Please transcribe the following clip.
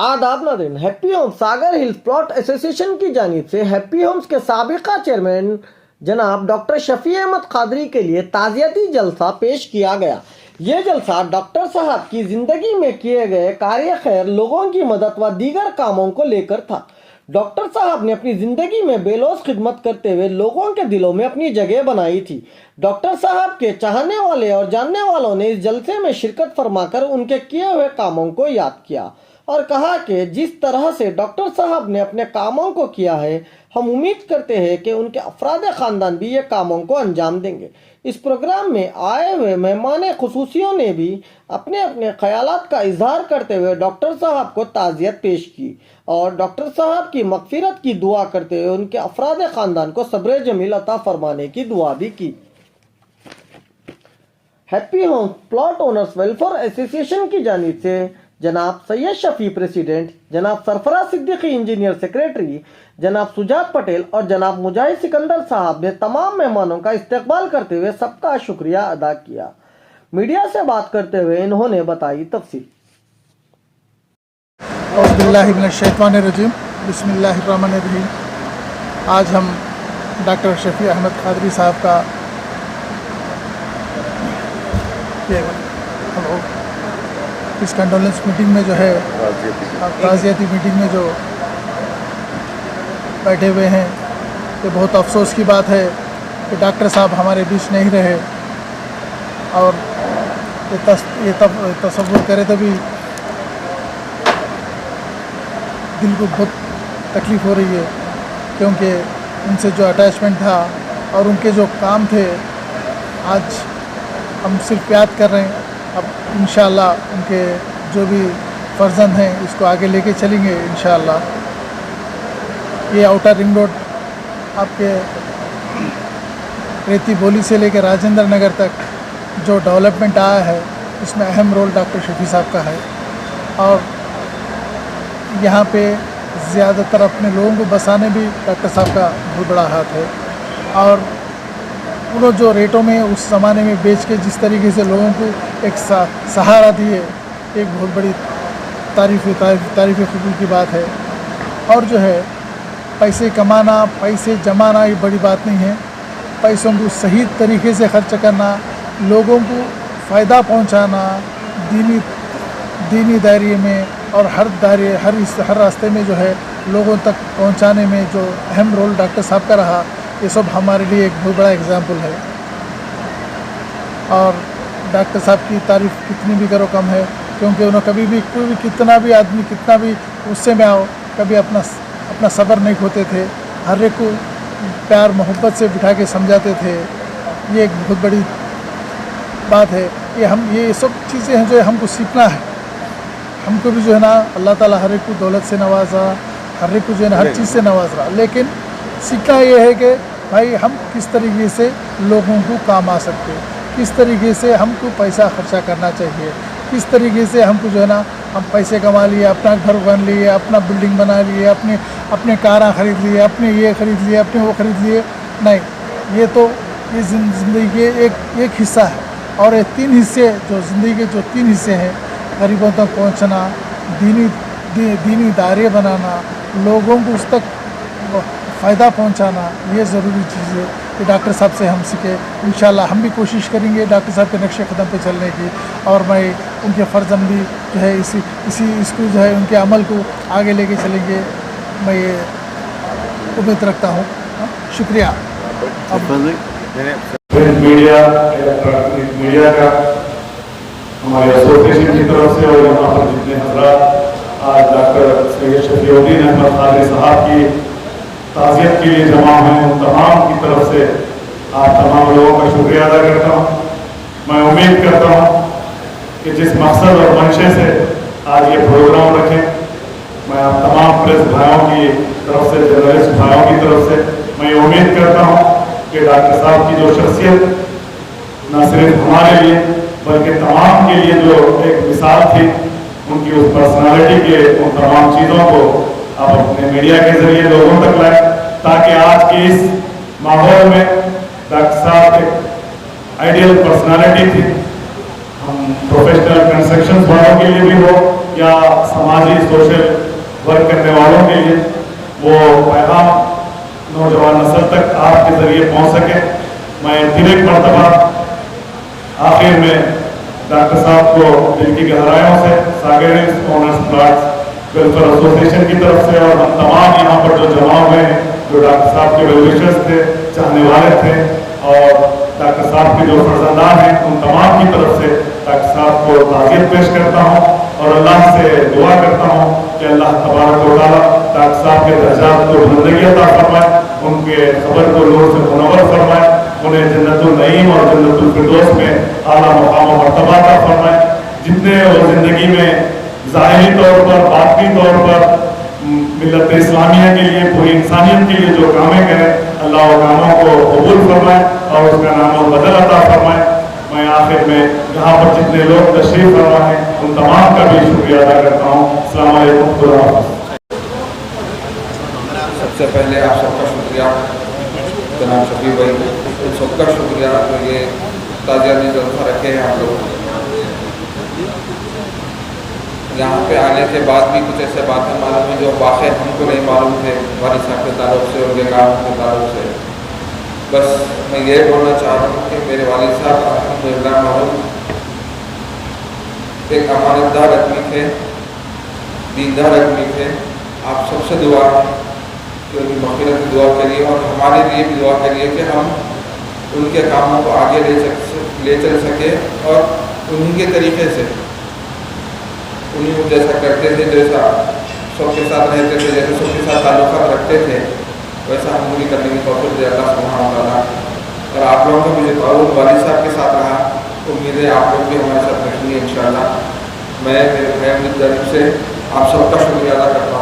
आदाब नाज़रीन, happy Holmes सागर hills plot association की जानिब से हैप्पी होम्स के साबिका चेयरमैन जनाब डॉक्टर शफी अहमद कादरी के लिए ताज़ियती जलसा पेश किया गया। ये जलसा डॉक्टर साहब की ज़िंदगी में किए गए कार्य खैर, लोगों की मदद व दीगर कामों को लेकर था। डॉक्टर साहब ने अपनी ज़िंदगी में बेलौस खिदमत करते हुए लोगों के दिलों में अपनी जगह बनाई थी। डॉक्टर साहब के चाहने वाले और जानने वालों ने इस जलसे में शिरकत फरमाकर उनके किए हुए कामों को याद किया और कहा कि जिस तरह से डॉक्टर साहब ने अपने कामों को किया है, हम उम्मीद करते हैं कि उनके अफराद ख़ानदान भी ये कामों को अंजाम देंगे। इस प्रोग्राम में आए हुए मेहमान खुसूसियों ने भी अपने अपने ख्यालात का इजहार करते हुए डॉक्टर साहब को ताज़ियत पेश की और डॉक्टर साहब की मग़फ़िरत की दुआ करते हुए उनके अफराद ख़ानदान को सब्र जमील अता फरमाने की दुआ भी की। Happy Homes Plot Owners Welfare association की जानिब से जनाब सैयद शफी प्रेसिडेंट, जनाब सरफराज सिद्दीकी इंजीनियर सेक्रेटरी, जनाब सुजात पटेल और जनाब मुजाहिद सिकंदर साहब ने तमाम मेहमानों का इस्तकबाल करते हुए सबका शुक्रिया अदा किया। मीडिया से बात करते हुए इन्होंने बताई तफसील। औज़ुबिल्लाहिमिनश्शैतानिर्रजीम, बिस्मिल्लाहिर्रहमानिर्रहीम। आज हम डॉक्टर शफी अहमद कादरी साहब का इस कंडोलेंस मीटिंग में जो है, ताज़ियती मीटिंग में जो बैठे हुए हैं, ये बहुत अफसोस की बात है कि डॉक्टर साहब हमारे बीच नहीं रहे। और ये तसव्वुर करे तो भी दिल को बहुत तकलीफ़ हो रही है, क्योंकि उनसे जो अटैचमेंट था और उनके जो काम थे, आज हम सिर्फ याद कर रहे हैं। अब इंशाअल्लाह उनके जो भी फर्जंद हैं इसको आगे लेके चलेंगे इंशाअल्लाह। ये आउटर रिंग रोड आपके रेती बोली से लेकर राजेंद्र नगर तक जो डेवलपमेंट आया है, इसमें अहम रोल डॉक्टर शफी साहब का है। और यहाँ पे ज़्यादातर अपने लोगों को बसाने भी डॉक्टर साहब का बहुत बड़ा हाथ है। और उन्होंने जो रेटों में उस ज़माने में बेच के जिस तरीके से लोगों को एक सहारा दिए, एक बहुत बड़ी तारीफ़ कबूल की बात है। और जो है पैसे कमाना, पैसे जमाना ये बड़ी बात नहीं है। पैसों को सही तरीके से खर्च करना, लोगों को फ़ायदा पहुंचाना, दीनी दायरे में और हर रास्ते में जो है लोगों तक पहुंचाने में जो अहम रोल डॉक्टर साहब का रहा, ये सब हमारे लिए एक बहुत बड़ा एग्जाम्पल है। और डॉक्टर साहब की तारीफ़ कितनी भी करो कम है, क्योंकि उन्होंने कभी भी कोई भी कितना भी आदमी कितना भी गुस्से में आओ, कभी अपना सब्र नहीं खोते थे। हर एक को प्यार मोहब्बत से बिठा के समझाते थे। ये एक बहुत बड़ी बात है। ये सब चीज़ें हैं जो हमको सीखना है। हमको भी जो है ना, अल्लाह ताला हर एक को दौलत से नवाजा, हर एक को जो है ना हर चीज़ से नवाज रहा, लेकिन सीखना ये है कि भाई हम किस तरीके से लोगों को काम आ सकते हैं, किस तरीके से हमको पैसा खर्चा करना चाहिए, किस तरीके से हमको जो है ना हम पैसे कमा लिए, अपना घर बन लिए, अपना बिल्डिंग बना लिए, अपने कारां खरीद लिए, अपने ये खरीद लिए, अपने वो खरीद लिए। नहीं, ये ज़िंदगी के एक हिस्सा है। और ये तीन हिस्से जो ज़िंदगी के जो तीन हिस्से हैं, गरीबों तक पहुँचना, दीनी दायरे बनाना, लोगों को उस तक फ़ायदा पहुंचाना, ये ज़रूरी चीज़ है कि डॉक्टर साहब से हम सीखे। इंशाल्लाह हम भी कोशिश करेंगे डॉक्टर साहब के नक्शे कदम पे चलने की। और मैं उनके फ़र्जंद भी जो है इसको जो है उनके अमल को आगे लेके चलेंगे, मैं ये उम्मीद रखता हूँ। शुक्रिया। मीडिया का हमारे एसोसिएशन की तरफ से और यहाँ पर जितने हज़रात आज डॉक्टर सैयद शफी अहमद कादरी साहब की ताज़ियत के लिए जमा हुए, उन तमाम की तरफ से आप तमाम लोगों का शुक्रिया अदा करता हूँ। मैं उम्मीद करता हूँ कि जिस मकसद और मंशे से आज ये प्रोग्राम रखें, मैं आप तमाम प्रेस भाइयों की तरफ से, जर्नलिस्ट भाइयों की तरफ से मैं उम्मीद करता हूँ कि डॉक्टर साहब की जो शख्सियत न सिर्फ हमारे लिए बल्कि तमाम के लिए जो एक मिसाल थी, उनकी उस पर्सनालिटी के उन तमाम चीज़ों को आप अपने मीडिया के जरिए लोगों तक लाए, ताकि आज के इस माहौल में डॉक्टर साहब एक आइडियल पर्सनालिटी थी। हम प्रोफेशनल कंस्ट्रक्शन वालों के लिए भी हो, या समाजी सोशल वर्क करने वालों के लिए वो पैगाम नौजवान नस्ल तक आपके ज़रिए पहुंच सके। मैं फिर एक मरतबा आखिर में डॉक्टर साहब को दिल की गहराइयों से Sagar hills owners plots welfare association की तरफ से और हम तमाम यहाँ पर जो जमा हुए हैं, जो डॉक्टर साहब के वेलविशर्स थे, चाहने वाले थे और डॉक्टर साहब के जो फर्जंदान हैं, उन तमाम की तरफ से डॉक्टर साहब को ताज़ियत पेश करता हूँ और अल्लाह से दुआ करता हूँ कि अल्लाह तबारक व तआला डॉक्टर साहब के दर्जात को बुलंदी अता फरमाए, उनके ख़बर को नूर से मुनव्वर फरमाए, उन्हें जन्नतुल नईम और जन्नतुल फिरदौस में आला मकाम व मर्तबा अता फरमाए। जितने वो ज़िंदगी में ज़ाहिरी तौर पर, बातनी तौर पर मिल्लत इस्लामिया के लिए, पूरी इंसानियत के लिए जो कामें करें, अल्लाह वो कामों को कबूल फरमाए और उसका नाम बदल अता फरमाए। मैं आखिर में यहाँ पर जितने लोग तशरीफ़ फरमा हैं, उन तमाम का भी शुक्रिया अदा करता हूँ। अस्सलाम वालेकुम, खुदा हाफ़िज़। सबसे पहले आप सबका शुक्रिया जनाब शफी भाई, उन सबका शुक्रिया जो ये ताज़ियाती जलसा रखे हैं आप लोग। यहाँ पे आने के बाद भी कुछ ऐसे बातें मालूम है जो वाक़ई हमको नहीं मालूम थे, वालिद साहब के ताल्लुक़ से, उनके काम के ताल्लुक़ से। बस मैं ये बोलना चाह रहा हूँ कि मेरे वालिद साहब अल्हम्दुलिल्लाह मालूम एक अमानतदार आदमी थे, दीनदार आदमी थे। आप सबसे दुआ कि उनकी मग़फ़िरत की दुआ करिए और हमारे लिए भी दुआ करिए कि हम उनके कामों को आगे ले चल सके और उन्हीं के तरीक़े से, उन्हीं को जैसा करते थे, जैसा सबके साथ रहते थे, जैसे सबके साथ ताल्लुक़ात रखते थे, वैसा हम पूरी करने की तौफ़ीक़ दे अल्लाह सुब्हानहू व तआला। और आप लोगों का मुझे ताल्लुक़ वालिद साहब के साथ रहा, उम्मीद है आप लोग भी हमारे साथ रखेंगे इंशाअल्लाह। मैं मेरे भाई से आप सबका शुक्रिया अदा करता हूँ।